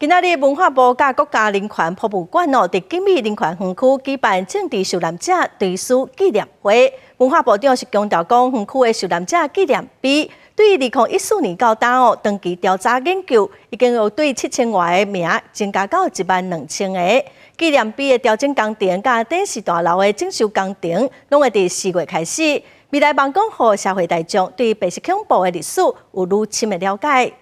今仔日文化部甲国家人权博物馆伫景美人权园区举办政治受难者追思纪念会。文化部长是强调讲，园区的受难者纪念碑对2014年到当长期调查研究，已经有对7000外个名增加到12000个。纪念碑的调整工程甲电视大楼的整修工程，拢会伫4月开始。未来望讲互社会大众对白色恐怖的历史有愈深的了解。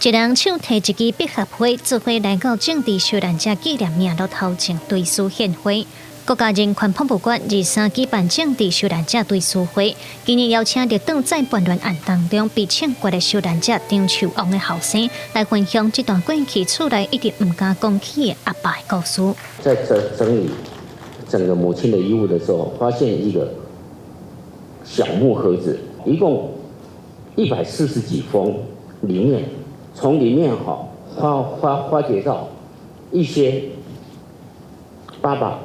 一人手提一支笔盒花，做伙来到政治受难者纪念名录头前追思献花。国家人权博物馆23举办政治受难者追思会，今年邀请着当在叛乱案当中被枪决的受难者张秋旺的后生，来分享这段过去厝内一直唔敢讲起的阿爸的故事。在整理整个母亲的衣物的时候，发现一个小木盒子，一共140几封，里面从里面发掘到一些爸爸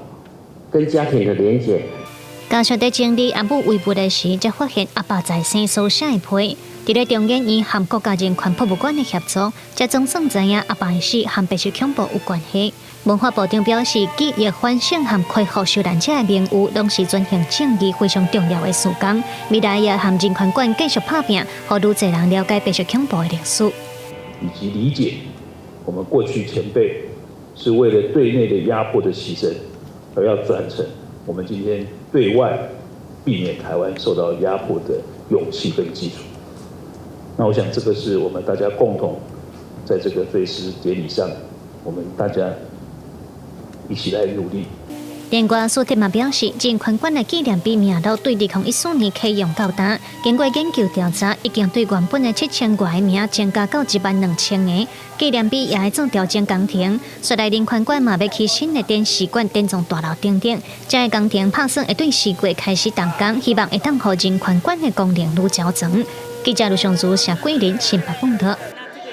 跟家庭的连结。家属在整理阿母遗物的时，才发现阿爸在生所写的批。伫咧中研院和国家人权博物馆的协助，才总算知影阿爸的死和白色恐怖有关系。文化部长表示，记忆反省和恢复受难者的名誉，拢是遵行正义非常重要的事工。未来也和人权馆继续拍拼，让愈侪人了解白色恐怖的历史，以及理解我们过去前辈是为了对内的压迫的牺牲，而要转成我们今天对外避免台湾受到压迫的勇气跟基础。那我想这个是我们大家共同在这个追思典礼上，我们大家一起来努力。连官苏铁嘛表示，人权馆的纪念碑名录对2014年启用到达，经过研究调查，已经对原本的7000外名增加到12000个。纪念碑也会做调整工程，说来人权馆嘛要起新的电视馆、电状大楼等等，这个工程拍算会对4月开始动工，希望会当让人权馆的功能愈较长。记者卢尚珠、谢桂林、新北报道。